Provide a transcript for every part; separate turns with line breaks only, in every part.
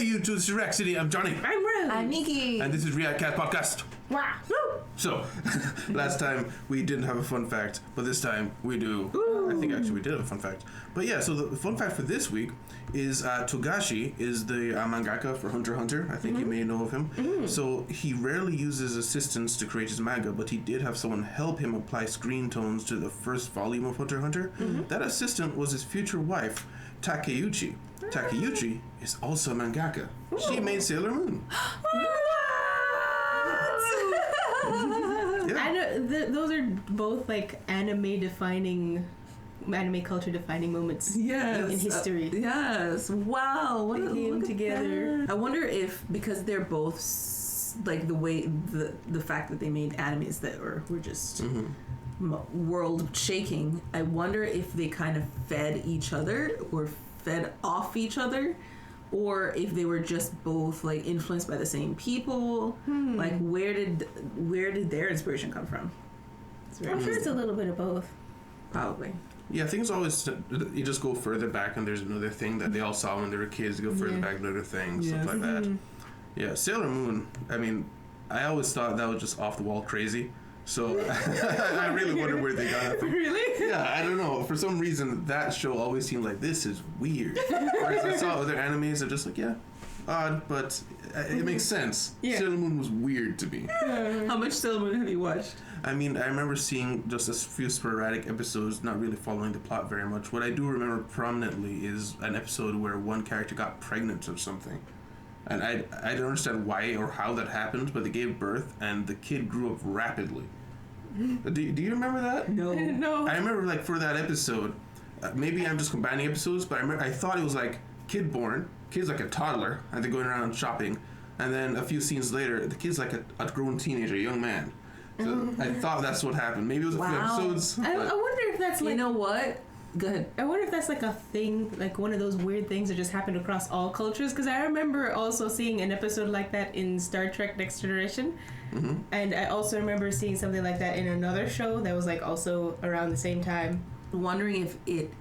Hey you two, this is Rhapsody. I'm Johnny.
I'm Rose.
I'm Nikki.
And this is React Cat Podcast.
Wow.
So, last time we didn't have a fun fact, but this time we do. Ooh. I think actually we did have a fun fact. But yeah, so the fun fact for this week is Togashi is the mangaka for Hunter x Hunter. I think you may know of him. Mm-hmm. So he rarely uses assistants to create his manga, but he did have someone help him apply screen tones to the first volume of Hunter x Hunter. Mm-hmm. That assistant was his future wife, Takeuchi. Takeuchi is also a mangaka. Ooh. She made Sailor Moon.
Yeah. I know those are both like anime culture defining moments.
Yes,
in history.
Yes. Wow.
What they came together.
I wonder if because they're both like the way the fact that they made animes that were just world shaking. I wonder if they kind of fed each other or fed off each other, or if they were just both like influenced by the same people. Like where did their inspiration come from?
I'm sure it's a little bit of both.
Probably.
Yeah, things always, you just go further back and there's another thing that they all saw when they were kids. You go further back, another thing, stuff like that. Yeah, Sailor Moon, I mean, I always thought that was just off the wall crazy. So I really wonder where they got it from.
Really?
Yeah, I don't know. For some reason, that show always seemed like, this is weird. Whereas I saw other animes that are just like, yeah, odd, but it makes sense. Yeah. Sailor Moon was weird to me.
How much Sailor Moon have you watched?
I mean, I remember seeing just a few sporadic episodes, not really following the plot very much. What I do remember prominently is an episode where one character got pregnant or something. And I don't understand why or how that happened, but they gave birth and the kid grew up rapidly. Do you remember that?
No.
No.
I remember, like, for that episode, maybe I'm just combining episodes, but I thought it was like kid born, kid's like a toddler, and they're going around shopping, and then a few scenes later, the kid's like a grown teenager, a young man. So I thought that's what happened. Maybe it was a few episodes.
I wonder if that's like...
You know what? Go ahead.
I wonder if that's like a thing, like one of those weird things that just happened across all cultures. Because I remember also seeing an episode like that in Star Trek Next Generation. Mm-hmm. And I also remember seeing something like that in another show that was like also around the same time.
Wondering if it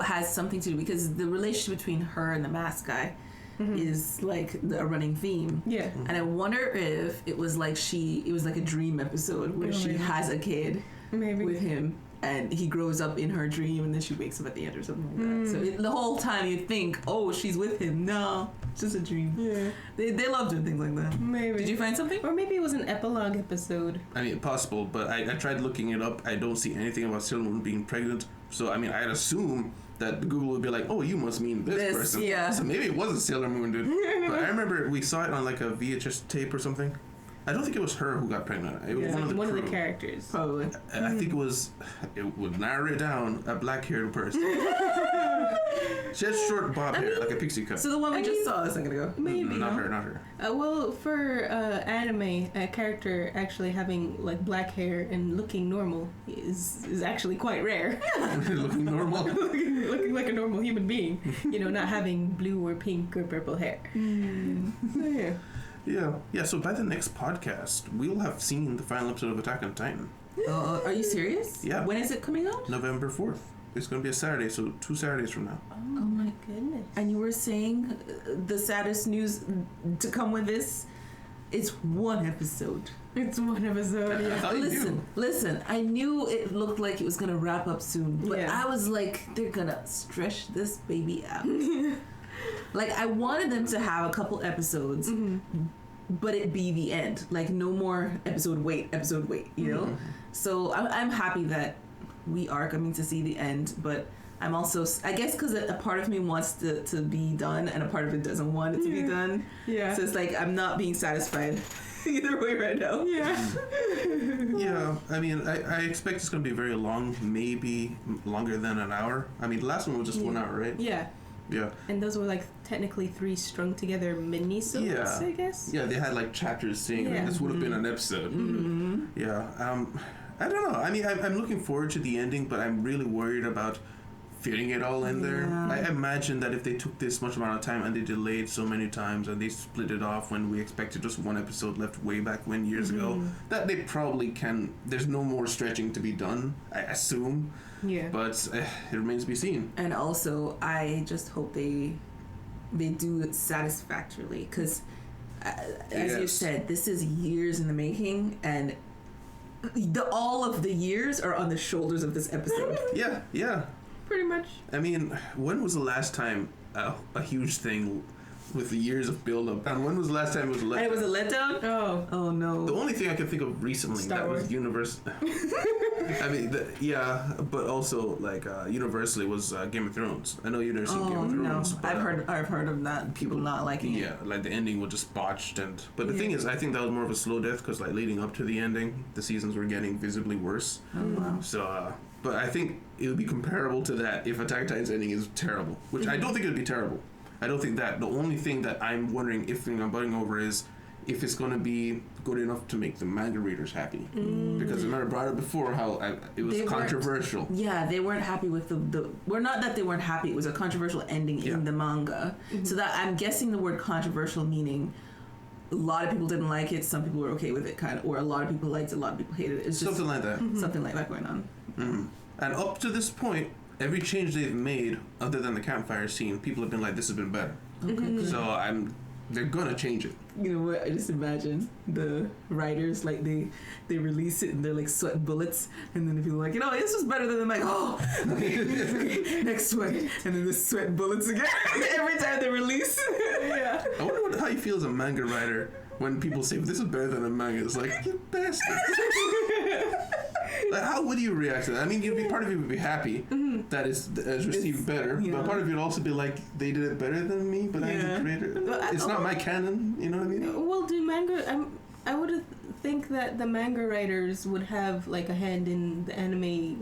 has something to do, because the relationship between her and the mask guy is like a running theme.
Yeah.
And I wonder if it was like a dream episode where she has a kid with him. And he grows up in her dream, and then she wakes up at the end or something like that. So the whole time you think, oh, she's with him. No, it's just a dream. Yeah. They love doing things like that.
Maybe.
Did you find something?
Or maybe it was an epilogue episode.
I mean, possible, but I tried looking it up. I don't see anything about Sailor Moon being pregnant. So, I mean, I'd assume that Google would be like, oh, you must mean this person.
Yeah.
So maybe it wasn't Sailor Moon, dude. But I remember we saw it on like a VHS tape or something. I don't think it was her who got pregnant. It was one of the
characters.
Probably.
I think it would narrow it down, a black-haired person. She has short bob hair, like a pixie cut.
So the one we just saw a second ago.
Maybe.
Not her.
Well, for anime, a character actually having like black hair and looking normal is actually quite rare.
Looking normal?
looking like a normal human being. You know, not having blue or pink or purple hair. So, yeah.
Yeah, so by the next podcast, we'll have seen the final episode of Attack on Titan.
Are you serious?
Yeah.
When is it coming out?
November 4th. It's going to be a Saturday, so 2 Saturdays from now.
Oh my goodness.
And you were saying the saddest news to come with this? It's one episode.
It's one episode, yeah.
Listen, I knew it looked like it was going to wrap up soon, but I was like, they're going to stretch this baby out. Like, I wanted them to have a couple episodes, but it be the end. Like, no more episode wait, you know? So I'm happy that we are coming to see the end, but I'm also, I guess because a part of me wants to be done and a part of it doesn't want it to be done. Yeah. So it's like, I'm not being satisfied either way right now.
Yeah.
Yeah, I mean, I expect it's going to be very long, maybe longer than an hour. I mean, the last one was just 1 hour, right?
Yeah.
Yeah.
And those were like technically 3 strung together mini-sodes, I guess?
Yeah, they had like chapters saying like, this would have been an episode. Yeah. I don't know. I mean, I'm looking forward to the ending, but I'm really worried about fitting it all in there. I imagine that if they took this much amount of time and they delayed so many times and they split it off when we expected just 1 episode left way back when years ago, that they probably can, there's no more stretching to be done, I assume. Yeah. But it remains to be seen.
And also, I just hope they they do it satisfactorily, because as you said, this is years in the making, and all of the years are on the shoulders of this episode.
Yeah.
Pretty much.
I mean, when was the last time a huge thing with the years of build-up, and when was the last time it was a letdown?
And it was a letdown? Oh no.
The only thing I can think of recently that was I mean, but also like universally was Game of Thrones. I know you've never seen Game of Thrones.
No.
But,
I've heard of that. People not liking it.
Yeah, like the ending was just botched, but the thing is, I think that was more of a slow death because like leading up to the ending, the seasons were getting visibly worse.
Oh wow.
So, but I think it would be comparable to that if Attack on Titan's ending is terrible, which I don't think it would be terrible. I don't think that. The only thing that I'm wondering if I'm butting over is if it's going to be good enough to make the manga readers happy. Because I remember I brought it before how it was controversial.
Yeah, they weren't happy with the well, not that they weren't happy. It was a controversial ending in the manga. So that I'm guessing the word controversial meaning a lot of people didn't like it. Some people were okay with it, kind of, or a lot of people liked it. A lot of people hated it. It's just
something like that.
Something like that going on.
And up to this point, every change they've made, other than the campfire scene, people have been like, "This has been better." Okay. So they're gonna change it.
You know what? I just imagine the writers like they release it and they're like sweating bullets, and then the people are like, this was better than them. Like, okay, next sweat, and then the sweat bullets again every time they release. Yeah.
I wonder how you feel as a manga writer when people say, "This is better than a manga." It's like, you bastard. Like, how would you react to that? I mean, part of you would be happy that it's received better, but part of you would also be like, they did it better than me, but I'm the creator. It's not my canon, you know what I mean?
Well, do manga... I would think that the manga writers would have like a hand in the anime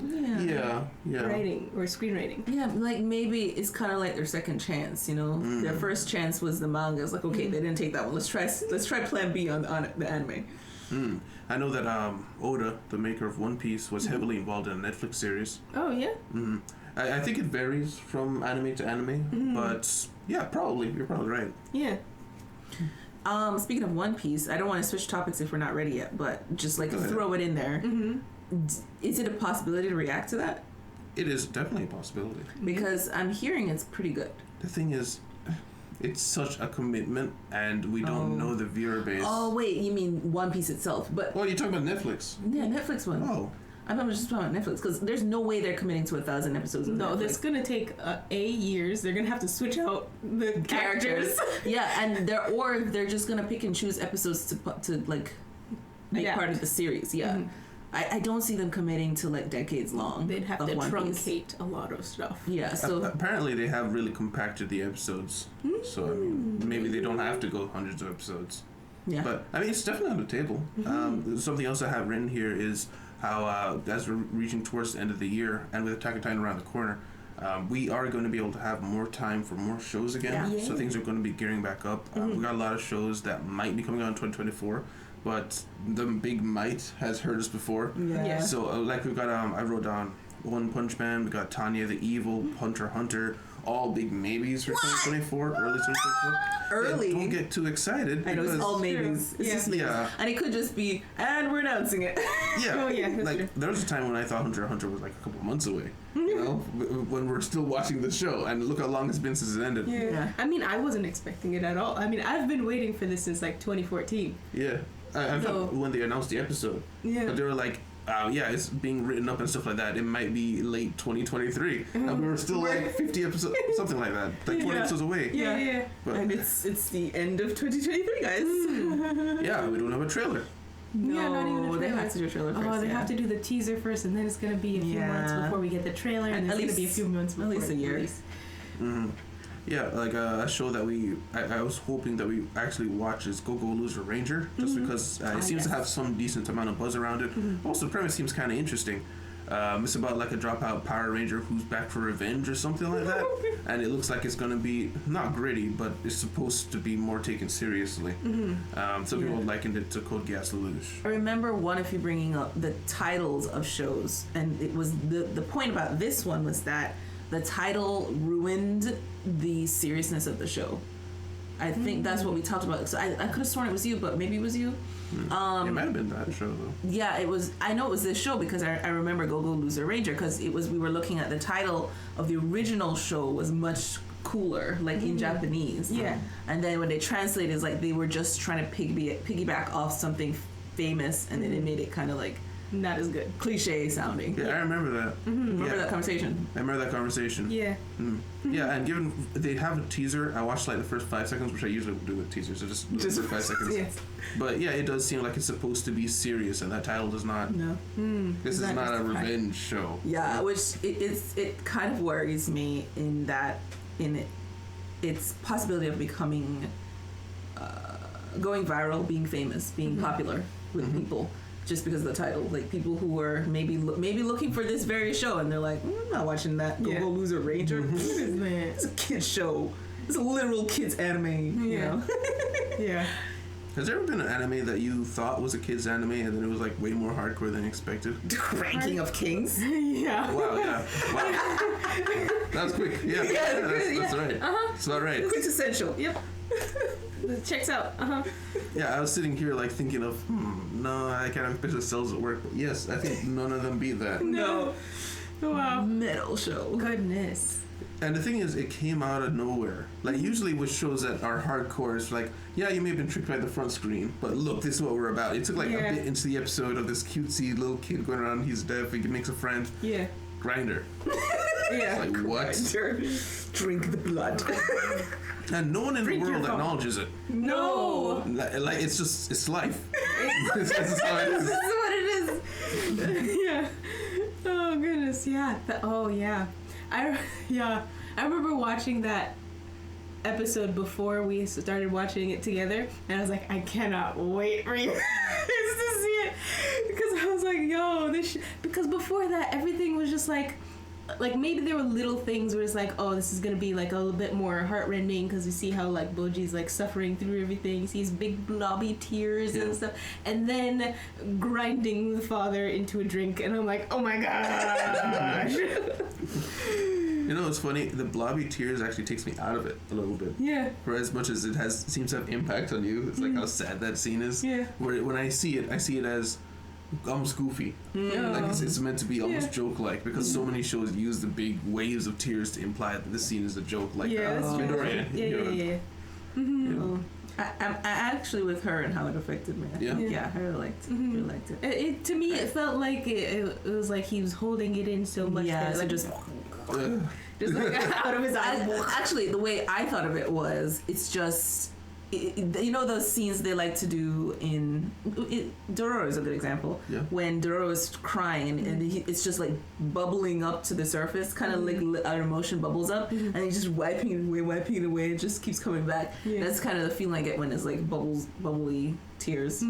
writing or screenwriting.
Yeah, like maybe it's kind of like their second chance, Their first chance was the manga. It's like, okay, they didn't take that one. Let's try plan B on the anime.
I know that Oda, the maker of One Piece, was heavily involved in a Netflix series.
Oh, yeah?
I think it varies from anime to anime, but yeah, probably. You're probably right.
Yeah.
Speaking of One Piece, I don't want to switch topics if we're not ready yet, but just like throw it in there. Is it a possibility to react to that?
It is definitely a possibility.
Because I'm hearing it's pretty good.
The thing is, it's such a commitment, and we don't know the viewer base.
Oh, wait, you mean One Piece itself? But
you're talking about Netflix.
Yeah, Netflix one.
Oh.
I'm just talking about Netflix, because there's no way they're committing to 1,000 episodes of Netflix.
No, that's going to take years. They're going to have to switch out the characters.
Yeah, and they're just going to pick and choose episodes to like make part of the series. Yeah. I don't see them committing to like decades long.
They'd have to truncate a lot of stuff.
Yeah, so
apparently they have really compacted the episodes. So I mean, maybe they don't have to go hundreds of episodes.
Yeah.
But I mean, it's definitely on the table. Something else I have written here is how as we're reaching towards the end of the year, and with Attack on Titan around the corner, we are going to be able to have more time for more shows again. Yeah. So things are going to be gearing back up. We got a lot of shows that might be coming out in 2024. But the big might has hurt us before.
Yeah.
So like we've got I wrote down One Punch Man, we got Tanya the Evil, Hunter x Hunter, all big maybes for 2024, early 2024.
Early.
And don't get too excited.
I know it's all maybes. It's just maybes.
Yeah.
And it could just be, and we're announcing it.
Yeah.
Oh yeah. That's true.
There was a time when I thought Hunter x Hunter was like a couple of months away. When we're still watching the show, and look how long it's been since it ended.
Yeah. I mean, I wasn't expecting it at all. I mean, I've been waiting for this since like 2014.
Yeah. I thought when they announced the episode.
Yeah.
But they were like, it's being written up and stuff like that. It might be late 2023. And we were still like 50 episodes, something like that. Like 20 episodes away.
Yeah.
But, and it's the end of 2023, guys.
Yeah, we don't have a trailer.
No, not even a trailer.
They have to do a trailer first.
They have to do the teaser first, and then it's going to be a few months before we get the trailer, and it's going to be a few months before
at least a year.
Yeah, like a show that I was hoping that we actually watch is Go-Go Loser Ranger, just because it seems to have some decent amount of buzz around it. Also, the premise seems kind of interesting. It's about like a dropout Power Ranger who's back for revenge or something like that, and it looks like it's going to be not gritty, but it's supposed to be more taken seriously. Some people likened it to Code Geass Lelouch.
I remember one of you bringing up the titles of shows, and it was the point about this one was that the title ruined the seriousness of the show. I think that's what we talked about. So I could have sworn it was you, but maybe it was you.
It might have been that show though.
Yeah, it was. I know it was this show because I remember Go-Go Loser Ranger, because we were looking at the title of the original show was much cooler, like in Japanese.
Yeah.
And then when they translate, it's like they were just trying to piggyback off something famous, and then it made it kind of like
not as good.
cliche sounding.
Yeah, I remember that.
Remember that conversation?
I remember that conversation.
Yeah.
Yeah, and given they have a teaser, I watched like the first 5 seconds, which I usually would do with teasers, so just the first 5 seconds.
Yes.
But yeah, it does seem like it's supposed to be serious, and that title does not.
No.
This is not a revenge show.
Yeah, which it kind of worries me in that its possibility of becoming going viral, being famous, being popular with people. Just because of the title, like people who were maybe looking for this very show, and they're like, I'm not watching that Go Loser Ranger. What is that? It's a kids show. It's a literal kids anime. You know?
Yeah.
Has there ever been an anime that you thought was a kids anime and then it was like way more hardcore than expected?
Ranking of Kings.
Yeah.
Wow, yeah. Wow. That was quick. Yeah, that's right. That's about right.
Quintessential.
Yep. Checks out.
Yeah, I was sitting here like thinking of, no, I can't have picture cells at work. But yes, I think none of them beat that.
No.
Wow.
Metal show.
Goodness.
And the thing is, it came out of nowhere. Like, usually with shows that are hardcore, it's like, yeah, you may have been tricked by the front screen, but look, this is what we're about. It took like a bit into the episode of this cutesy little kid going around, he's deaf, he makes a friend.
Yeah.
Grinder.
Yeah.
Like, what?
Drink the blood.
And no one in the world acknowledges it.
No.
Like, it's life. This is how it is.
This is what it is. Yeah. Oh goodness. Yeah. I remember watching that episode before we started watching it together, and I was like, I cannot wait for you guys to see it, because I was like, yo, because before that everything was just like maybe there were little things where it's like, oh, this is gonna be like a little bit more heartrending because you see how like Boji's like suffering through everything. You see his big blobby tears and stuff, and then grinding the father into a drink, and I'm like, oh my gosh.
You know, it's funny. The blobby tears actually takes me out of it a little bit.
Yeah.
For as much as it seems to have impact on you, it's like how sad that scene is.
Yeah.
Where when I see it as almost goofy. Like it's meant to be almost joke-like, because so many shows use the big waves of tears to imply that this scene is a joke. Like Midoriya.
Yeah.
You know.
I'm actually with her and how it affected me. Yeah, I really liked it.
It to me, it felt like it was like he was holding it in so much.
Yeah,
that, like,
just
like out of his eyes.
Actually, the way I thought of it was, it's just, you know those scenes they like to do in Dororo is a good example.
Yeah.
When Dororo is crying and it's just like bubbling up to the surface, kind of like our emotion bubbles up, and he's just wiping it away. It just keeps coming back.
Yeah.
That's kind of the feeling I get when it's like bubbly tears.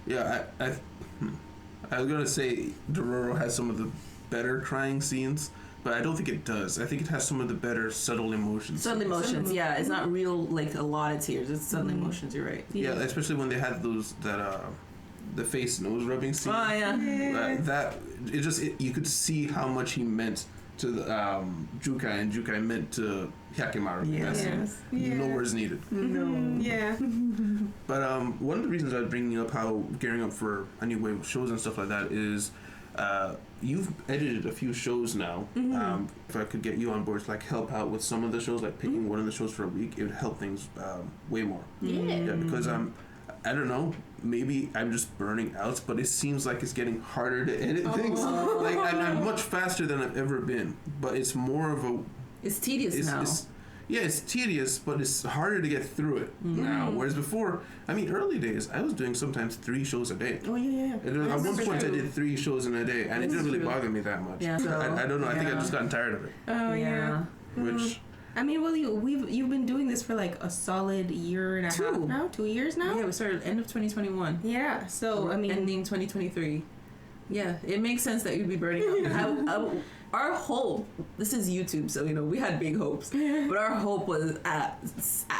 Yeah, I was gonna say Dororo has some of the better crying scenes, but I don't think it does. I think it has some of the better subtle emotions.
Subtle emotions, yeah. It's not real, like a lot of tears. It's subtle emotions. You're right.
Yeah, especially when they had the face nose rubbing scene.
Oh yeah.
You could see how much he meant to the Jukai, and Jukai meant to Hyakkimaru.
Yes.
No words needed.
No.
Yeah.
But one of the reasons I was bringing up how gearing up for a new wave of shows and stuff like that is you've edited a few shows now. If I could get you on board to like help out with some of the shows, like picking one of the shows for a week, it would help things way more. Yeah, because I don't know, maybe I'm just burning out, but it seems like it's getting harder to edit things. Like I'm much faster than I've ever been, but it's more of a...
It's tedious now.
It's tedious, but it's harder to get through it now. Whereas before, I mean, early days, I was doing sometimes 3 shows a day.
Oh yeah.
At one point, I did 3 shows in a day, and it didn't really bother me that much.
Yeah.
I don't know. I think I've just gotten tired of it.
Oh yeah.
Which...
I mean, well, you've been doing this for like a solid year and a half now, 2 years now.
Yeah, we started end of 2021.
Yeah, so I mean,
ending 2023. Yeah, it makes sense that you'd be burning out. Our hope, this is YouTube, so you know we had big hopes, but our hope was at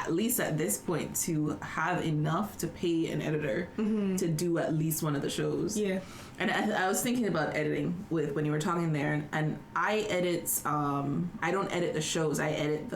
least at this point to have enough to pay an editor to do at least one of the shows. Yeah. And I was thinking about editing when you were talking there, and I edit. I don't edit the shows. I edit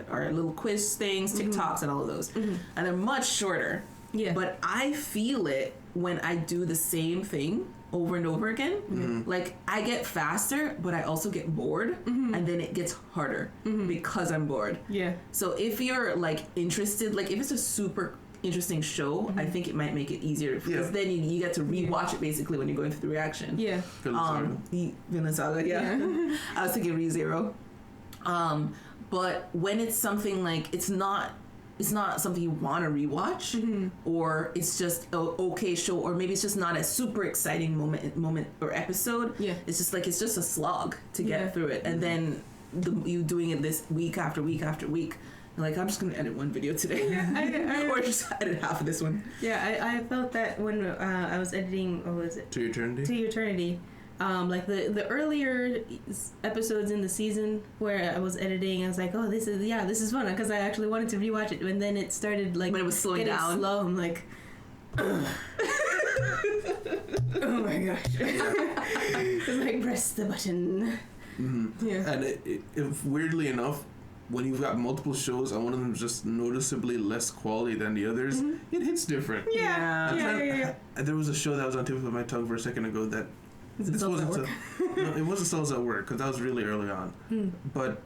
our little quiz things, TikToks, and all of those, and they're much shorter. Yeah. But I feel it when I do the same thing over and over again. Like I get faster, but I also get bored, and then it gets harder because I'm bored.
Yeah.
So if you're like interested, like if it's a super interesting show, I think it might make it easier because then you get to rewatch it basically when you're going through the reaction.
Yeah.
Vinland Saga, yeah. I was thinking ReZero. But when it's something like it's not something you want to rewatch, or it's just a okay show, or maybe it's just not a super exciting moment or episode. Yeah. It's just a slog to get through it, and then you doing it this week after week after week. Like, I'm just gonna edit one video today, or just edit half of this one.
Yeah, I felt that when I was editing, what was it?
To Eternity.
To Eternity. Like the earlier episodes in the season where I was editing, I was like, oh, this is fun, because I actually wanted to rewatch it. And then it started like
when it was slowing
getting
down.
slow. I'm like, oh my gosh! It's like press the button. Yeah.
And if weirdly enough, when you've got multiple shows and one of them is just noticeably less quality than the others, it hits different.
Yeah.
There was a show that was on tip of my tongue for a second ago that
it
wasn't Cells at Work, because that was really early on. But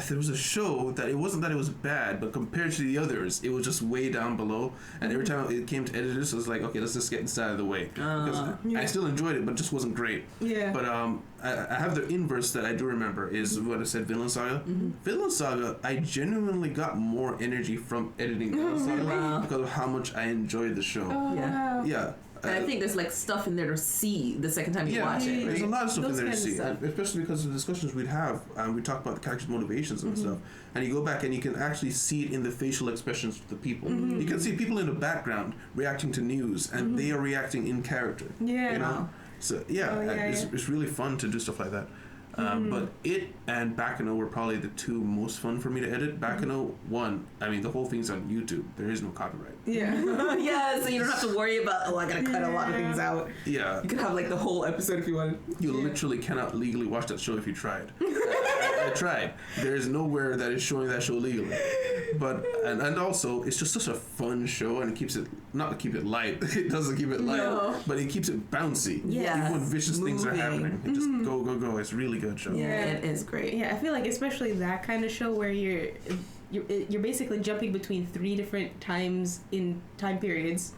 there was a show that it wasn't that it was bad, but compared to the others, it was just way down below. And every time it came to edit this, I was like, okay, let's just get this out of the way. Because I still enjoyed it, but it just wasn't great.
Yeah.
But I have the inverse that I do remember is what I said, Vinland Saga. Vinland Saga, I genuinely got more energy from editing Vinland Saga because of how much I enjoyed the show. Yeah.
And I think there's like stuff in there to see the second time you watch it.
There's a lot of stuff in there to see, especially because of the discussions we'd have. We talk about the characters' motivations and stuff, and you go back and you can actually see it in the facial expressions of the people. You can see people in the background reacting to news, and they are reacting in character.
Yeah.
You know? So it's really fun to do stuff like that. But it and Baccano were probably the two most fun for me to edit. Baccano, one, I mean, the whole thing's on YouTube. There is no copyright.
Yeah.
Yeah, so you don't have to worry about, I gotta cut a lot of things out.
Yeah.
You could have like the whole episode if you wanted.
You literally cannot legally watch that show if you tried. I tried. There is nowhere that is showing that show legally. But and also it's just such a fun show, and it keeps it not to keep it light. It doesn't keep it light, but it keeps it bouncy.
Yeah,
even when vicious things are happening, it just go. It's a really good show.
Yeah, it is great.
Yeah, I feel like especially that kind of show where you're basically jumping between 3 different time periods.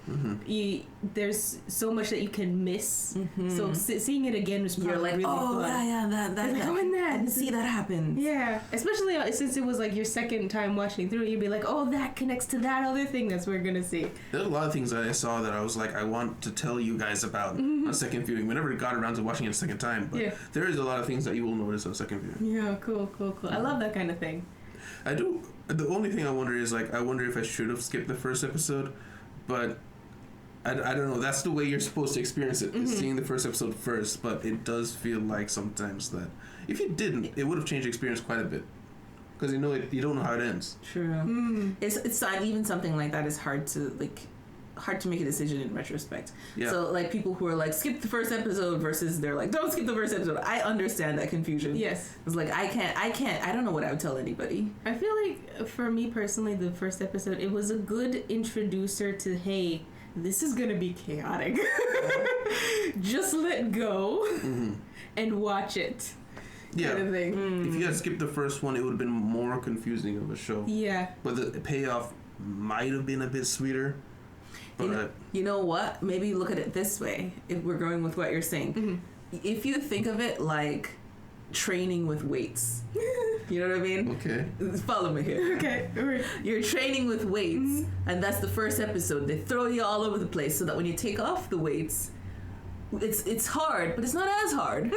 There's so much that you can miss. So seeing it again was probably really fun.
That I didn't see that happen.
Yeah, especially since it was like your second time watching through, you'd be like, oh, that connects to that other thing that's we're gonna see.
There's a lot of things that I saw that I was like, I want to tell you guys about on second viewing. We never got around to watching it a second time, but there is a lot of things that you will notice on second viewing.
Yeah, cool. I love that kind of thing.
I do. The only thing I wonder is, like, I wonder if I should have skipped the first episode, but I don't know. That's the way you're supposed to experience it, is seeing the first episode first, but it does feel like sometimes that if you didn't, it would have changed the experience quite a bit. Because you don't know how it ends.
True. It's not even something like that is hard to make a decision in retrospect. Yeah. So like people who are like skip the first episode versus they're like don't skip the first episode. I understand that confusion.
Yes.
It's like I don't know what I would tell anybody.
I feel like for me personally, the first episode, it was a good introducer to, hey, this is gonna be chaotic. Just let go and watch it.
Yeah.
Kind of thing.
If you had skipped the first one, it would have been more confusing of a show.
Yeah.
But the payoff might have been a bit sweeter. But
you know what? Maybe look at it this way. If we're going with what you're saying, if you think of it like training with weights, you know what I mean?
Okay.
Follow me here.
Okay.
You're training with weights, and that's the first episode. They throw you all over the place so that when you take off the weights, it's hard, but it's not as hard.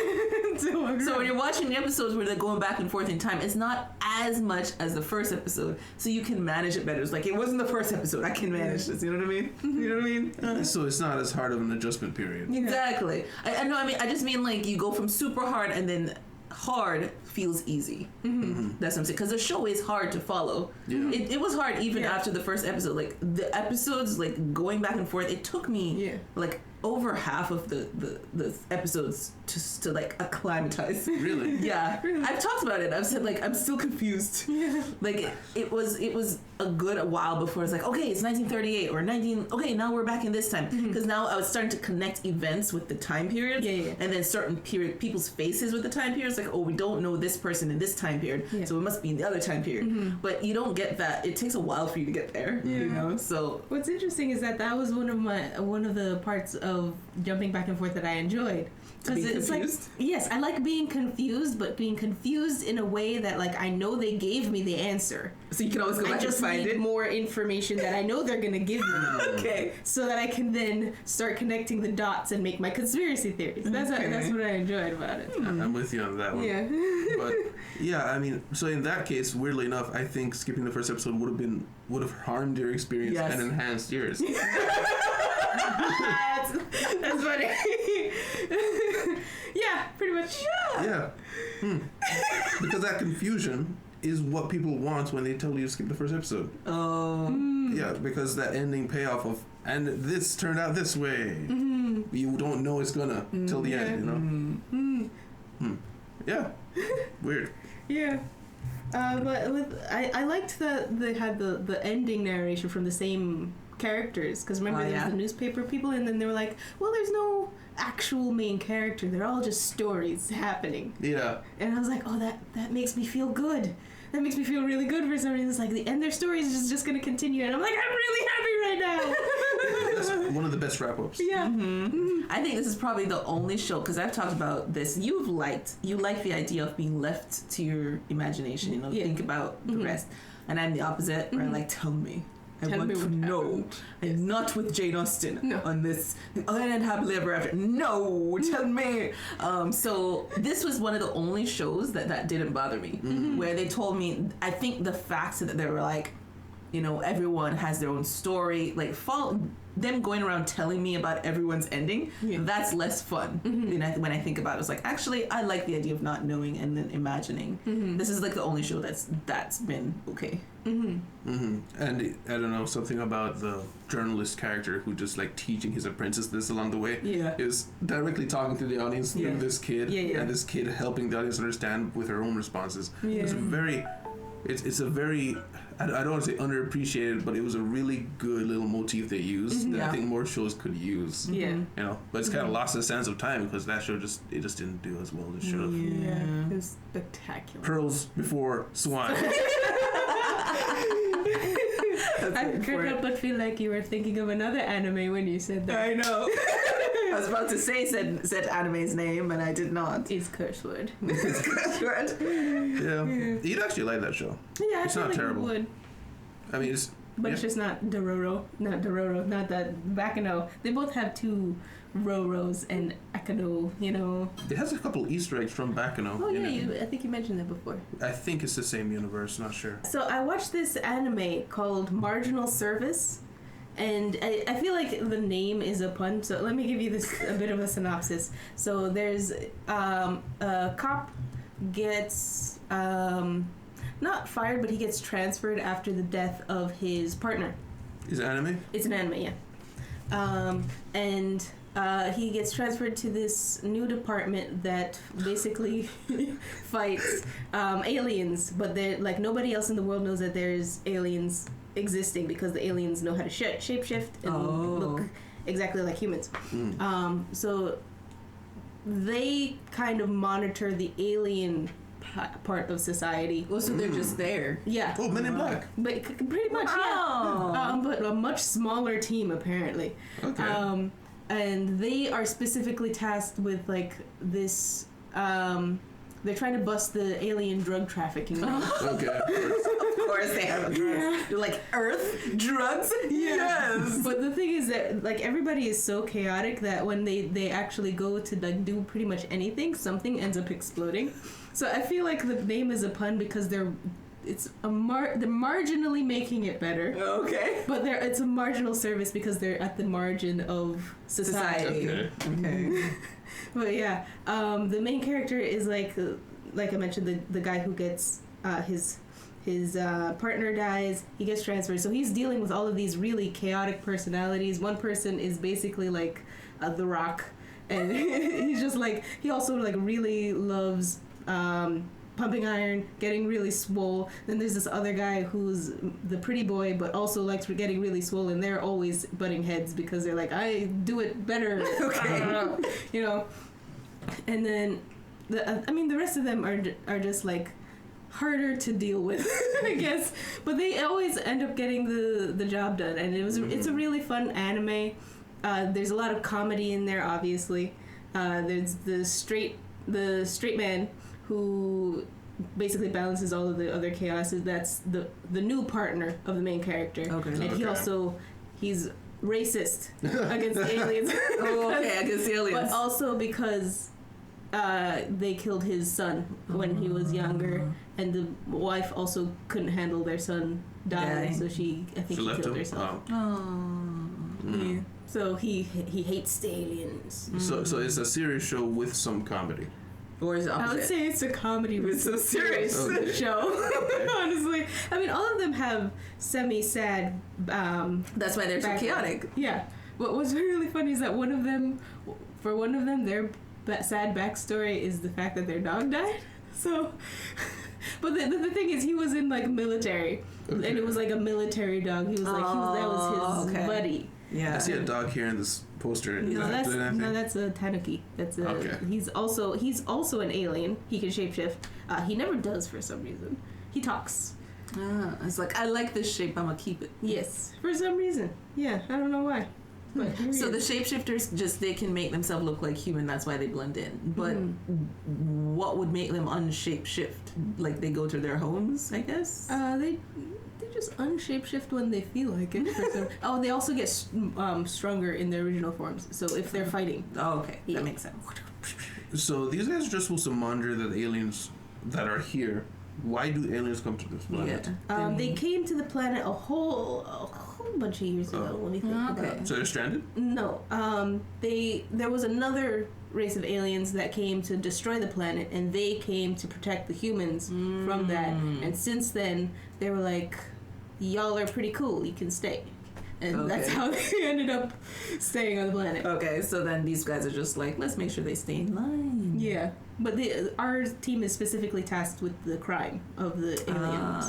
So when you're watching the episodes where they're going back and forth in time, it's not as much as the first episode, so you can manage it better. It's like, it wasn't the first episode, I can manage this, you know what I mean? You know what I mean?
So it's not as hard of an adjustment period.
Exactly. I know, I just mean like you go from super hard and then hard feels easy. That's what I'm saying, because the show is hard to follow. It was hard even after the first episode. Like the episodes, like going back and forth, it took me like over half of the episodes just to like acclimatize.
Really?
Yeah.
Really?
I've talked about it. I've said like I'm still confused.
Yeah.
Like it was a good while before it's like, okay, it's 1938 or 19. Okay, now we're back in this time because now I was starting to connect events with the time period.
Yeah.
And then certain people's faces with the time periods. Like, oh, we don't know this person in this time period, so it must be in the other time period. But you don't get that. It takes a while for you to get there.
Yeah.
You know. So
What's interesting is that was one of the parts of jumping back and forth that I enjoyed. Because
Being
it's
confused?
like, yes, I like being confused, but being confused in a way that like I know they gave me the answer.
so you can always go
I
back and
just
find
need
it.
more information that I know they're gonna give me.
Okay.
So that I can then start connecting the dots and make my conspiracy theories. That's what I enjoyed about it.
I'm with you on that one.
Yeah.
But yeah, I mean, so in that case, weirdly enough, I think skipping the first episode would have harmed your experience
Yes.
and enhanced yours.
that's funny. Yeah, pretty much.
Yeah. Because that confusion is what people want when they tell you to skip the first episode.
Oh.
Yeah, because that ending payoff of, and this turned out this way. You don't know it's gonna till the end, you know? Yeah. Weird.
Yeah. But I liked that they had the ending narration from the same characters, because remember there was the newspaper people, and then they were like, well, there's no actual main character, they're all just stories happening.
Yeah.
And I was like, oh, that makes me feel good. That makes me feel really good for some reason. It's like the end their stories is just gonna continue, and I'm like, I'm really happy right now.
That's one of the best wrap-ups.
Yeah.
I think this is probably the only show, because I've talked about this. You like the idea of being left to your imagination. You know, think about the rest. And I'm the opposite, where I'm like, tell me. I
Tell
want
me
to
what
know.
happened.
And not with Jane Austen
No.
on this. And happily ever after. No, tell me. So this was one of the only shows that didn't bother me, where they told me. I think the fact that they were like, you know, everyone has their own story. Like them going around telling me about everyone's ending.
Yeah.
That's less fun. When I think about it, it's like actually I like the idea of not knowing and then imagining. This is like the only show that's been okay.
And I don't know, something about the journalist character who just like teaching his apprentice this along the way is directly talking to the audience through this kid, and this kid helping the audience understand with her own responses. It's very, it's a very, I don't want to say underappreciated, but it was a really good little motif they used that I think more shows could use.
Yeah.
You know, but it's kind of lost the sense of time because that show just didn't do as well as it should have.
Yeah. It was spectacular.
Pearls before swine.
I couldn't help but feel like you were thinking of another anime when you said that.
I know. I was about to say said anime's name, and I did not.
It's curse word.
Yeah, you'd actually like that show.
Yeah,
It's
I feel
not
like
terrible.
you would.
I mean, it's
But it's just not Dororo. Not that Bakano. They both have two Roros and Akano, you know.
It has a couple Easter eggs from Bakano.
Oh,
in
yeah,
it.
I think you mentioned that before.
I think it's the same universe. Not sure.
So I watched this anime called Marginal Service, and I feel like the name is a pun. So let me give you a bit of a synopsis. So there's a cop gets not fired, but he gets transferred after the death of his partner.
Is it anime?
It's an anime, yeah. And he gets transferred to this new department that basically fights aliens, but they're like nobody else in the world knows that there's aliens existing because the aliens know how to shapeshift and look exactly like humans. So they kind of monitor the alien part of society.
Well, so they're just there.
Yeah.
Oh, Men in Black.
But pretty much, yeah. But a much smaller team apparently.
Okay.
And they are specifically tasked with like this. They're trying to bust the alien drug trafficking.
Okay.
Of course they have drugs. You're like Earth drugs. Yes.
But the thing is that like everybody is so chaotic that when they actually go to like do pretty much anything, something ends up exploding. So I feel like the name is a pun because they're marginally making it better.
Okay.
But it's a marginal service because they're at the margin of society.
Okay.
But yeah, the main character is like I mentioned, the guy who gets his partner dies, he gets transferred, so he's dealing with all of these really chaotic personalities. One person is basically like The Rock, and he's just like, he also like really loves pumping iron, getting really swole. Then there's this other guy who's the pretty boy, but also likes getting really swole, and they're always butting heads because they're like, I do it better. Okay. You know. And then, the rest of them are just like harder to deal with, I guess. But they always end up getting the job done, and it's a really fun anime. There's a lot of comedy in there, obviously. There's the straight man who basically balances all of the other chaoses. That's the new partner of the main character.
Okay.
And he's racist against aliens.
Against aliens.
But also because they killed his son when he was younger, and the wife also couldn't handle their son dying, so I think she killed herself. Yeah. So he hates the aliens.
So it's a serious show with some comedy.
Or is it opposite?
I would say it's a comedy with some serious show. Honestly, I mean, all of them have semi-sad.
That's why they're so chaotic.
Yeah. What was really funny is that one of them, their sad backstory is the fact that their dog died. So, but the thing is, he was in like military, and it was like a military dog. He was like that was his buddy.
Yeah.
I see a dog here in this poster.
That's a tanuki. He's also an alien. He can shapeshift. He never does for some reason. He talks.
It's like, I like this shape, I'm gonna keep it.
Yes, for some reason. Yeah, I don't know why. But
so the shapeshifters they can make themselves look like human. That's why they blend in. But what would make them unshapeshift? Like they go to their homes, I guess.
They just unshapeshift when they feel like it. They also get stronger in their original forms. So if they're fighting.
Oh, okay, that makes sense.
So these guys are just supposed to monitor the aliens that are here. Why do aliens come to this planet?
Yeah.
They came to the planet a whole bunch of years ago. Let me think about it.
So they're stranded?
No. There was another race of aliens that came to destroy the planet, and they came to protect the humans from that. And since then, they were like, y'all are pretty cool. You can stay. And that's how they ended up staying on the planet.
Okay, so then these guys are just like, let's make sure they stay in line.
Yeah. But our team is specifically tasked with the crime of the aliens.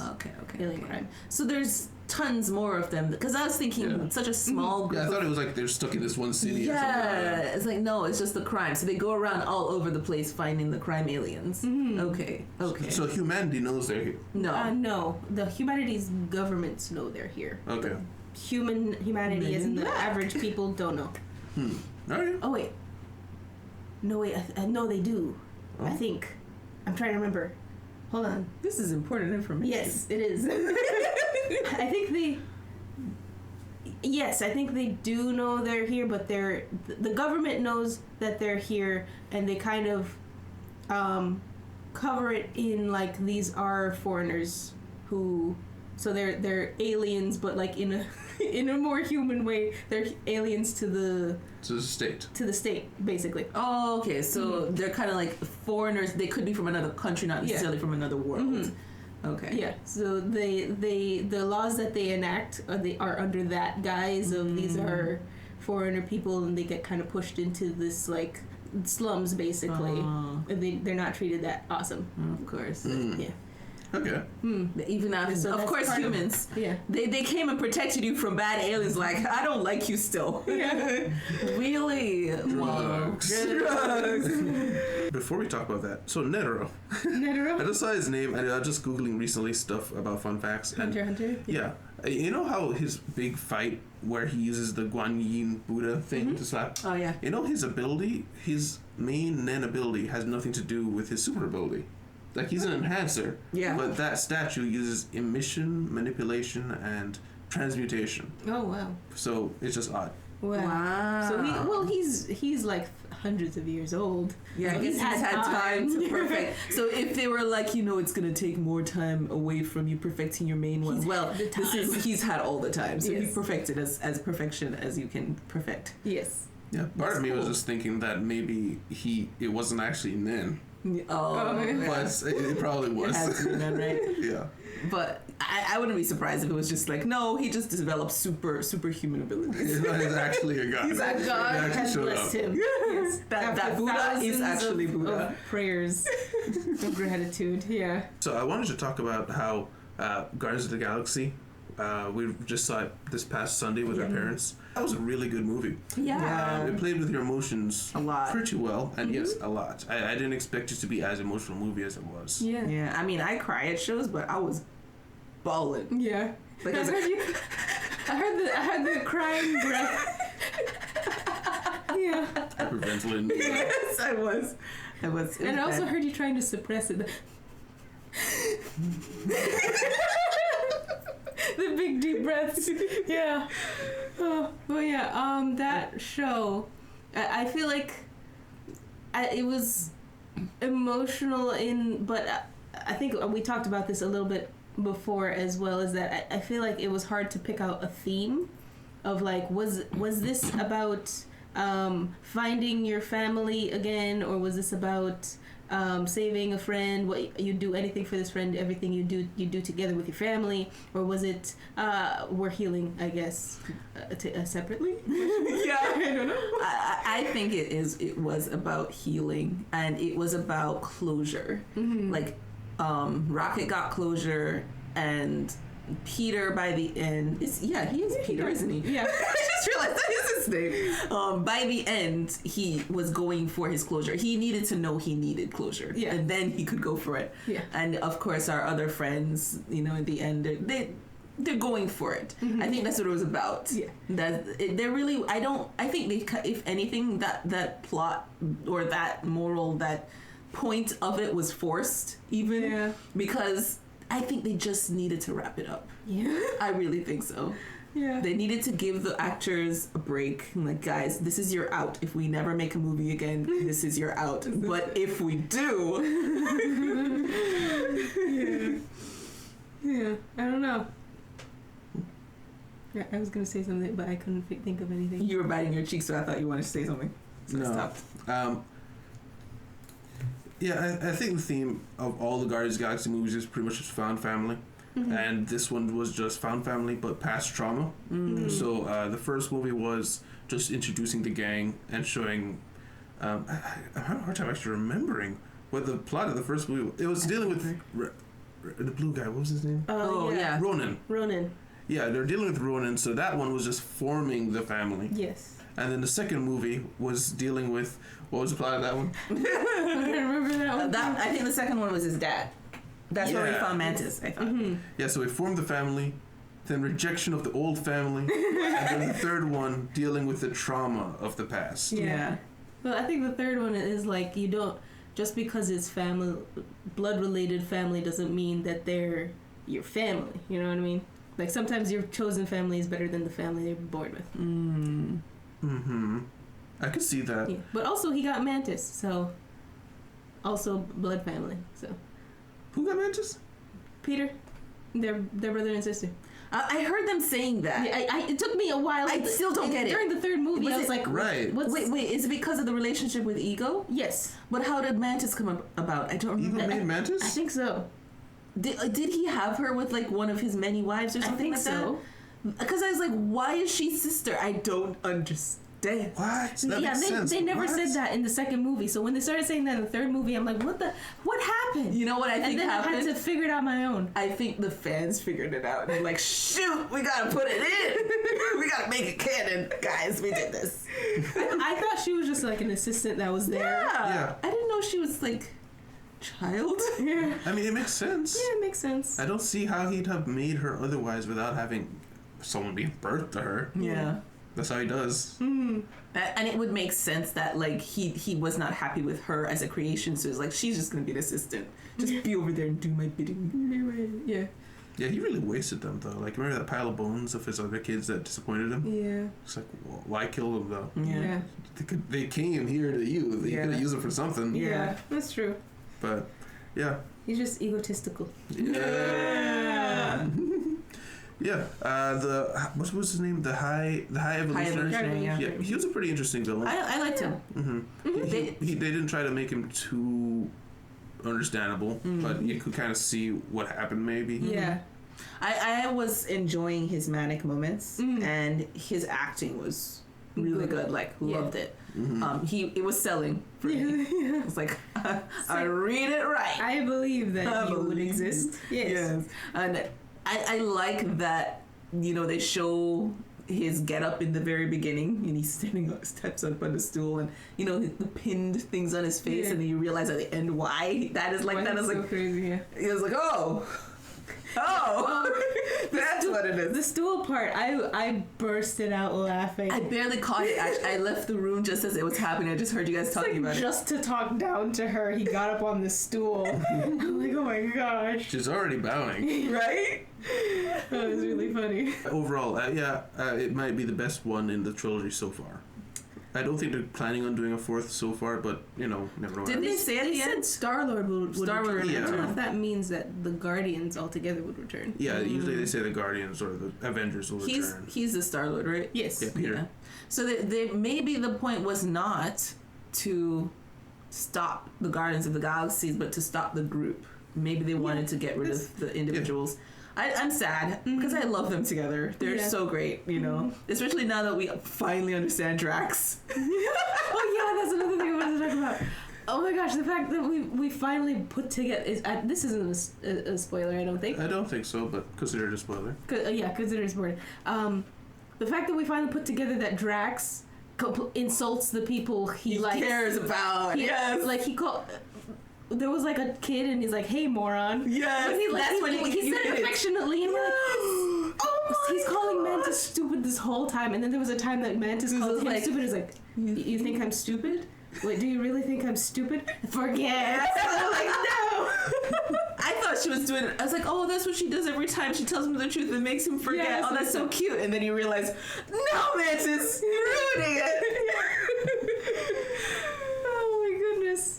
Alien crime.
So there's tons more of them, because I was thinking such a small group.
Yeah, I thought it was like they're stuck in this one city or something.
Yeah, it's like, no, it's just the crime. So they go around all over the place finding the crime aliens. Okay.
So humanity knows they're here?
No. The humanity's governments know they're here.
Okay.
Humanity, as in the average people, don't know.
Alright.
Oh, wait. No, wait. No, they do. I think. I'm trying to remember. Hold on.
This is important information.
Yes, it is. I think they do know they're here, but the government knows that they're here, and they kind of cover it in like these are foreigners who, so they're aliens, but like in a more human way. They're aliens to the state. To the state, basically.
Oh, okay. So they're kind of like foreigners. They could be from another country, not necessarily from another world. Okay. Yeah.
So the laws that they enact are under that guise of these are foreigner people, and they get kind of pushed into this like slums basically. And they're not treated that awesome.
Of course.
Yeah.
Okay.
Even after, of course, humans. They came and protected you from bad aliens. Like, I don't like you still.
Yeah.
Really?
Drugs. Before we talk about that, so Netero. I just saw his name, and I was just googling recently stuff about fun facts.
Hunter.
Yeah. You know how his big fight where he uses the Guan Yin Buddha thing to slap?
Oh yeah.
You know his ability, his main Nen ability has nothing to do with his super ability. Like, he's an enhancer. Yeah. But that statue uses emission, manipulation, and transmutation.
Oh, wow.
So, it's just odd.
Wow. So, he's like hundreds of years old.
Yeah, he's had time to perfect. So, if they were like, it's going to take more time away from you perfecting your main one, he's had all the time. So, he perfected as perfection as you can perfect.
Yes.
Yeah, part of me was just thinking that maybe it wasn't actually Nen.
Oh,
but it probably was.
It has to be Nen, right?
Yeah.
But I wouldn't be surprised if it was just like, no, he just developed superhuman abilities.
He's actually a god.
He's actually
God
actually
has
showed
blessed
up.
him. Yes.
that
After
Buddha is
thousands
actually
of
Buddha.
prayers of gratitude. Yeah.
So I wanted to talk about how Guardians of the Galaxy, we just saw it this past Sunday with our parents. That was a really good movie.
Yeah.
It played with your emotions
A lot.
pretty well, and yes, a lot. I didn't expect it to be as emotional movie as it was.
Yeah.
Yeah, I mean, I cry at shows, but I was bawling.
Yeah.
Like,
I
I was
heard you. I heard the crying breath. Yeah.
Hyperventilating.
Yes, I was. It was
And I also
bad.
heard you trying to suppress it. The big deep breaths. Yeah. Oh, well, yeah. That show, I feel like it was emotional but I think we talked about this a little bit before as well. Is that I feel like it was hard to pick out a theme of like was this about finding your family again, or was this about saving a friend? What you do anything for this friend, everything you do together with your family, or was it we're healing? I guess separately.
Yeah,
I don't know.
I think it was about healing, and it was about closure. Like, Rocket got closure, and Peter by the end he is Peter, isn't he?
Yeah.
I just realized that is his name. By the end, he was going for his closure. He needed to know he needed closure,
Yeah.
and then he could go for it.
Yeah.
And of course, our other friends, in the end, they're going for it. I think that's what it was about.
Yeah.
They're really. I think they. If anything, that plot or that moral, that point of it was forced, even.
Yeah.
Because I think they just needed to wrap it up.
Yeah.
I really think so.
Yeah.
They needed to give the actors a break. Like, guys, this is your out. If we never make a movie again, this is your out. But if we do,
Yeah. I don't know. Yeah, I was gonna say something, but I couldn't think of anything.
you were biting your cheek, so I thought you wanted to say something. So I
No.
stopped.
Yeah, I think the theme of all the Guardians of the Galaxy movies is pretty much just found family. And this one was just found family, but past trauma. So the first movie was just introducing the gang and showing. I'm having a hard time actually remembering what the plot of the first movie was. It was dealing with the blue guy. What was his name?
Oh, yeah.
Ronan.
Ronan.
Yeah, they're dealing with Ronan. So that one was just forming the family.
Yes.
And then the second movie was dealing with, what was the plot of that one?
I don't remember that one.
I think the second one was his dad. That's where we
Yeah.
found Mantis, I thought.
Yeah, so we formed the family, then rejection of the old family, and then the third one dealing with the trauma of the past.
Yeah. Well, I think the third one is like you don't just because it's family, blood related family doesn't mean that they're your family. You know what I mean? Like sometimes your chosen family is better than the family they're born with.
I could see that.
Yeah. But also he got Mantis, so also blood family. So
Who got Mantis?
Peter, their brother and sister.
I heard them saying that.
Yeah, it took me a while.
I still don't get it.
During the third movie, I was like,
Right.
What's,
Wait, is it because of the relationship with Ego?
Yes,
But how did Mantis come about? I don't remember.
Ego made Mantis?
I think so.
Did he have her with like one of his many wives or
I
something
think
like
so.
that? Because I was like, why is she sister? I don't understand.
What? That
Yeah,
makes sense.
they never
What?
said that in the second movie. So when they started saying that in the third movie, I'm like, what happened?
You know what I think
and then
happened?
I had to figure it out my own.
I think the fans figured it out and they're like, shoot, we gotta put it in. We gotta make it canon. Guys, we did this.
I thought she was just like an assistant that was there.
Yeah.
I didn't know she was like child.
Yeah.
I mean, it makes sense.
Yeah, it makes sense.
I don't see how he'd have made her otherwise without having someone give birth to her.
Yeah.
That's how he does.
And it would make sense that like he was not happy with her as a creation, so it's like she's just gonna be an assistant. Just be over there and do my bidding.
Yeah.
Yeah, he really wasted them though. Like, remember that pile of bones of his other kids that disappointed him?
Yeah.
It's like, why kill them though?
Yeah.
They came here to you. They
Yeah.
could have used them for something.
Yeah, that's true.
But yeah.
He's just egotistical.
Yeah. Yeah. What was his name? The High Evolutionary.
Evolutionary, yeah.
Yeah, he was a pretty interesting villain.
I liked him.
They didn't try to make him too understandable, but you could kind of see what happened maybe.
Yeah.
I was enjoying his manic moments, and his acting was really good. Like, loved it. It was selling for me. It's like, I read it right.
I believe that you would exist. Yes.
And I like that, they show his get up in the very beginning, and he's steps up on the stool, and the pinned things on his face, and then you realize at the end why that is like that. Is
so
like
crazy. Yeah.
He was like, oh, that's what it is.
The stool part, I bursted out laughing.
I barely caught it. I left the room just as it was happening. I just heard you guys talking about it.
Just to talk down to her, he got up on the stool. I'm like, oh my gosh.
She's already bowing.
Right?
That was really funny.
Overall, it might be the best one in the trilogy so far. I don't think they're planning on doing a fourth so far, but never know.
Didn't they say at the
said
end?
Star-Lord would
Star-Lord
return.
would
I don't know
return.
if that means that the Guardians altogether would return.
Yeah, usually they say the Guardians or the Avengers will return.
He's the Star-Lord, right?
Yes.
Yeah, Peter.
Yeah. So maybe the point was not to stop the Guardians of the Galaxies, but to stop the group. Maybe they wanted to get rid of the individuals. I'm sad because I love them together. They're so great, especially now that we finally understand Drax.
Oh yeah, that's another thing I wanted to talk about. Oh my gosh, the fact that we finally put together this isn't a spoiler, I don't think.
I don't think so, but consider it a spoiler.
Consider it a spoiler. The fact that we finally put together that Drax insults the people he
cares about. Yes,
like he called. There was like a kid, and he's like, "Hey, moron!"
Yes,
that's when he said it affectionately, and we're like, "Oh, he's calling Mantis stupid this whole time." And then there was a time that Mantis called him stupid. He's like, "You think I'm stupid? Wait, do you really think I'm stupid? Forget." I'm like, no.
I thought she was doing it. I was like, "Oh, that's what she does every time she tells him the truth and makes him forget."
Yes,
oh, that's so cute. And then you realize, no, Mantis, you're ruining it.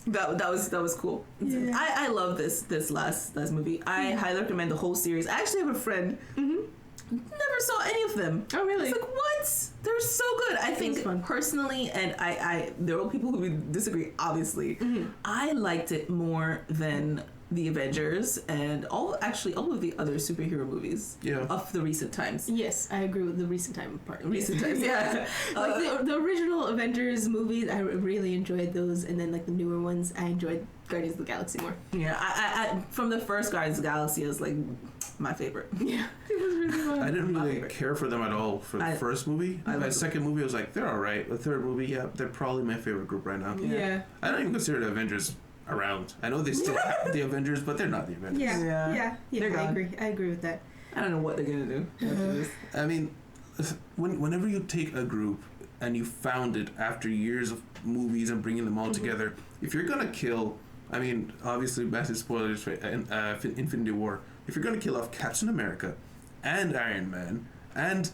That was cool.
Yeah.
I love this last movie. I highly recommend the whole series. I actually have a friend never saw any of them.
Oh really?
It's like, what? They're so good. I think personally, and I there are people who would disagree, obviously. I liked it more than the Avengers and all of the other superhero movies of the recent times.
Yes, I agree with the recent time part.
Recent times, yeah.
Like the original Avengers movies, I really enjoyed those, and then like the newer ones, I enjoyed Guardians of the Galaxy more.
Yeah, I from the first Guardians of the Galaxy, it was like my favorite.
Yeah, it was really fun.
I didn't really care for them at all for the first movie. The second movie, I was like, they're all right. The third movie, they're probably my favorite group right now.
Yeah.
I don't even consider the Avengers around. I know they still have the Avengers, but they're not the Avengers.
Yeah. I agree with that.
I don't know what they're gonna do after this.
I mean, whenever you take a group and you found it after years of movies and bringing them all together, if you're gonna kill, I mean, obviously massive spoilers for Infinity War. If you're gonna kill off Captain America and Iron Man, and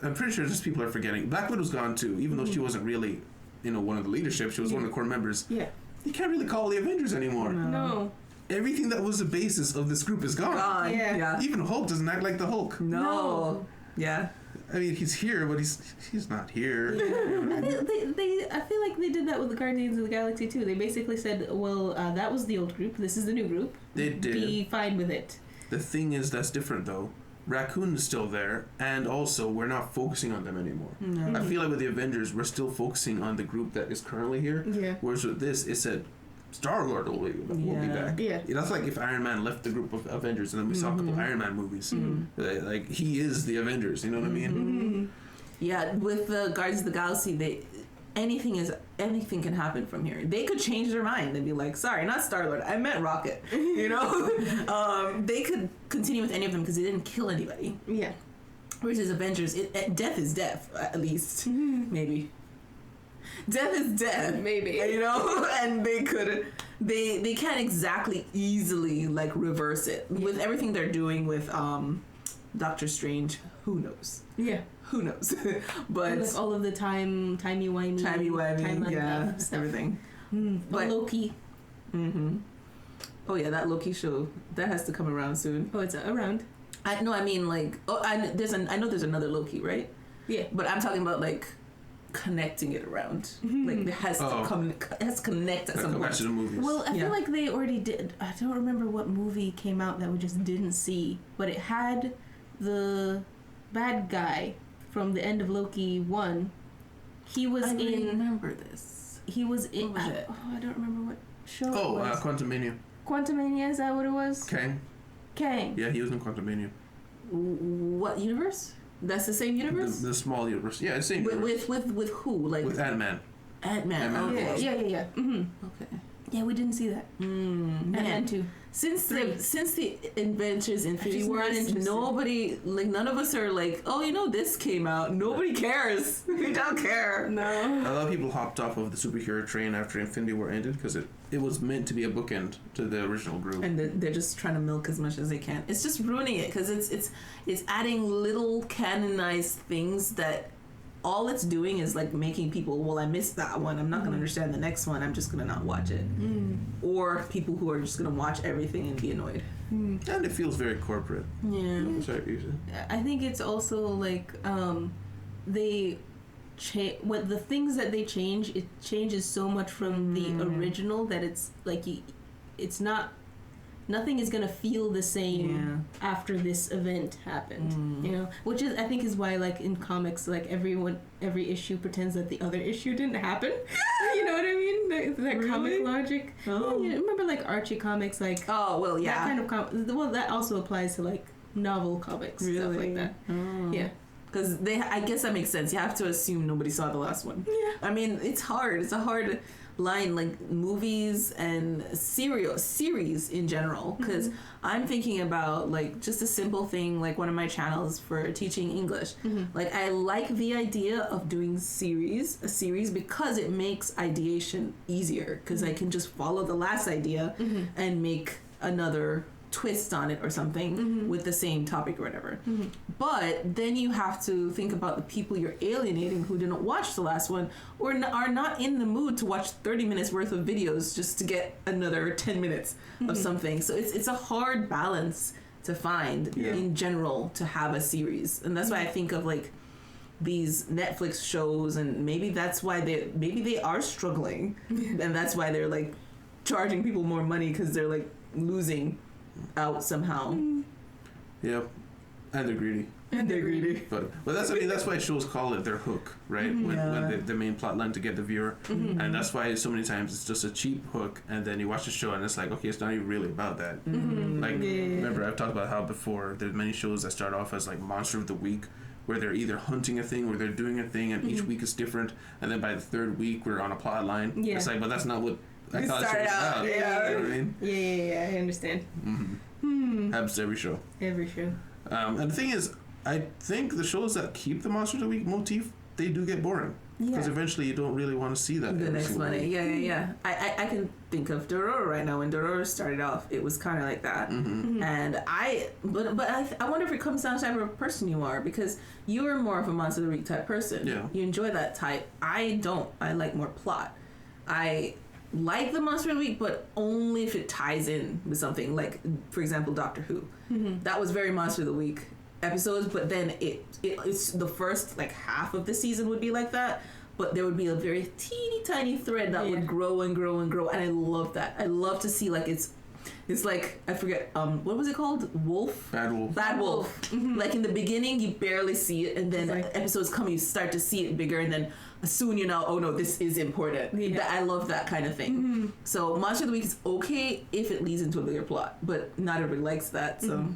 I'm pretty sure just people are forgetting, Black Widow's gone too, even though she wasn't really, one of the leadership. She was one of the core members.
Yeah.
You can't really call the Avengers anymore.
No.
Everything that was the basis of this group is gone.
Yeah.
Even Hulk doesn't act like the Hulk.
No. Yeah.
I mean, he's here, but he's not here.
Yeah. I feel like they did that with the Guardians of the Galaxy too. They basically said, well, that was the old group. This is the new group.
They did.
Be fine with it.
The thing is, that's different though. Raccoon is still there, and also we're not focusing on them anymore.
No.
I feel like with the Avengers, we're still focusing on the group that is currently here.
Yeah.
Whereas with this, it said Star-Lord will be back.
Yeah.
That's like if Iron Man left the group of Avengers, and then we saw a couple Iron Man movies. Like he is the Avengers. You know what I mean?
Yeah. With the Guardians of the Galaxy, anything can happen from here. They could change their mind and be like, sorry, not Star-Lord, I meant Rocket. They could continue with any of them because they didn't kill anybody.
Yeah.
Versus Avengers, death is death, at least. Maybe. Death is death.
Maybe.
And they can't exactly easily like reverse it. With everything they're doing with Doctor Strange, who knows?
Yeah.
Who knows? But
like all of the timey-wimey,
yeah,
stuff.
Everything.
But Loki.
Oh yeah, that Loki show that has to come around soon.
Oh, it's around.
I know there's another Loki, right?
Yeah.
But I'm talking about like connecting it around. Like it has to connect at some point.
To the movies.
Well, I feel like they already did. I don't remember what movie came out that we just didn't see, but it had the bad guy from the end of Loki 1. He was
I
in.
remember this.
He was in.
What was it?
I don't remember what show it was.
Quantumania.
Quantumania, is that what it was?
Kang.
Yeah,
he was in Quantumania.
What universe? That's the same universe?
The small universe. Yeah, it's the same universe.
With who? Like
with Ant-Man.
Ant-Man. Okay.
Yeah. Mm-hmm.
Okay.
Yeah, we didn't see that. Ant-Man 2.
Since the Adventures Infinity Wars, nobody, like, none of us are like, oh, you know, this came out. Nobody cares. We don't care.
No.
A lot of people hopped off of the superhero train after Infinity War ended because it was meant to be a bookend to the original group.
And they're just trying to milk as much as they can. It's just ruining it because it's adding little canonized things that all it's doing is like making people, well, I missed that one, I'm not going to understand the next one, I'm just going to not watch it. Or people who are just going to watch everything and be annoyed.
And it feels very corporate.
Yeah.
Sorry,
I think it's also like they what the things that they change, it changes so much from the original that it's like it's not, nothing is gonna feel the same after this event happened, you know, which is, I think, is why, like, in comics, like, every issue pretends that the other issue didn't happen. You know what I mean? That really? Comic logic.
Oh.
Yeah, remember, like, Archie comics, like, that kind of well, that also applies to, like, novel comics, stuff like that. Yeah.
Because I guess that makes sense. You have to assume nobody saw the last one.
Yeah.
I mean, it's hard. It's a hard line, like movies and series in general. Because I'm thinking about, like, just a simple thing, like one of my channels for teaching English. Like, I like the idea of doing a series because it makes ideation easier. Because I can just follow the last idea and make another twist on it or something with the same topic or whatever. But then you have to think about the people you're alienating who didn't watch the last one or are not in the mood to watch 30 minutes worth of videos just to get another 10 minutes of something. So it's a hard balance to find in general to have a series. And that's why I think of, like, these Netflix shows, and maybe that's why they are struggling and that's why they're, like, charging people more money because they're, like, losing out somehow.
Yep. And they're greedy. But that's why shows call it their hook, right? When the main plot line to get the viewer. And that's why so many times it's just a cheap hook, and then you watch the show and it's like, okay, it's not even really about that. Like, remember, I've talked about how before there's many shows that start off as like Monster of the Week, where they're either hunting a thing or they're doing a thing, and each week is different, and then by the third week we're on a plot line. It's like, but that's not what I thought it was about. You know what I mean?
Yeah, I understand.
Happens to every show. And the thing is, I think the shows that keep the Monster of the Week motif, they do get boring. Because eventually you don't really want to see that.
The next one. Yeah. I can think of Dororo right now. When Dororo started off, it was kind of like that. And I wonder if it comes down to the type of person you are, because you are more of a Monster of the Week type person.
Yeah.
You enjoy that type. I don't. I like more plot. I like the Monster of the Week, but only if it ties in with something. Like, for example, Doctor Who. That was very Monster of the Week episodes, but then it's the first, like, half of the season would be like that, but there would be a very teeny tiny thread that would grow and grow and grow, and I love that. I love to see, like, it's like, I forget, what was it called? Bad Wolf. Like, in the beginning you barely see it, and then episodes come, you start to see it bigger, and then soon you know, oh no, this is important. I love that kind of thing. So Monster of the Week is okay if it leads into a bigger plot, but not everybody likes that, so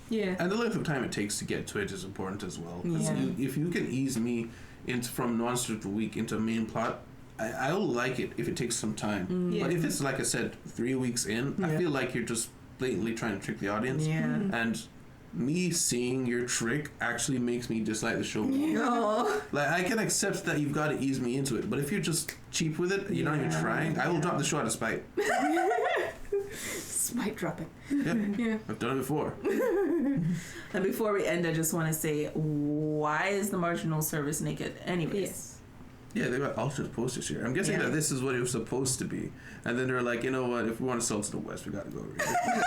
Yeah.
And the length of time it takes to get to it is important as well. Because if you can ease me from Monster of the Week into main plot, I'll like it if it takes some time. But if it's, like I said, 3 weeks in, I feel like you're just blatantly trying to trick the audience. And me seeing your trick actually makes me dislike the show more. Like, I can accept that you've got to ease me into it, but if you're just cheap with it, you're not even trying, I will drop the show out of spite.
Spite dropping.
Yeah. I've done it before.
And before we end, I just want to say, why is the marginal service naked anyways?
Yeah, they got alternate posters here. I'm guessing that this is what it was supposed to be. And then they're like, you know what, if we want to sell to the West, we got to go over here.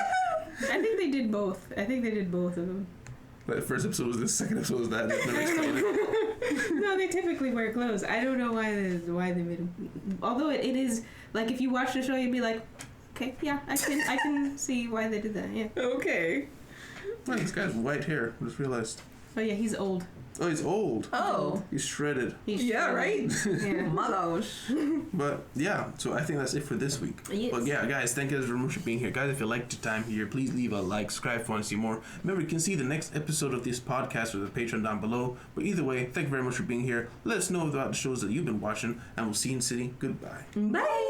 I think they did both. I think they did both of them.
Like, the first episode was this, second episode was that. Never explained it.
No, they typically wear clothes. I don't know why they made them. Although it is like if you watch the show, you'd be like, okay, yeah, I can see why they did that. Yeah.
Okay.
Oh, this guy's white hair. I just realized.
Oh yeah, he's old.
Oh, he's old.
Oh.
He's shredded.
Yeah, right?
Yeah.
My gosh.
But yeah, so I think that's it for this week.
Yes.
But yeah, guys, thank you guys very much for being here. Guys, if you liked your time here, please leave a like, subscribe if you want to see more. Remember, you can see the next episode of this podcast with the Patreon down below. But either way, thank you very much for being here. Let us know about the shows that you've been watching, and we'll see you in the city. Goodbye.
Bye.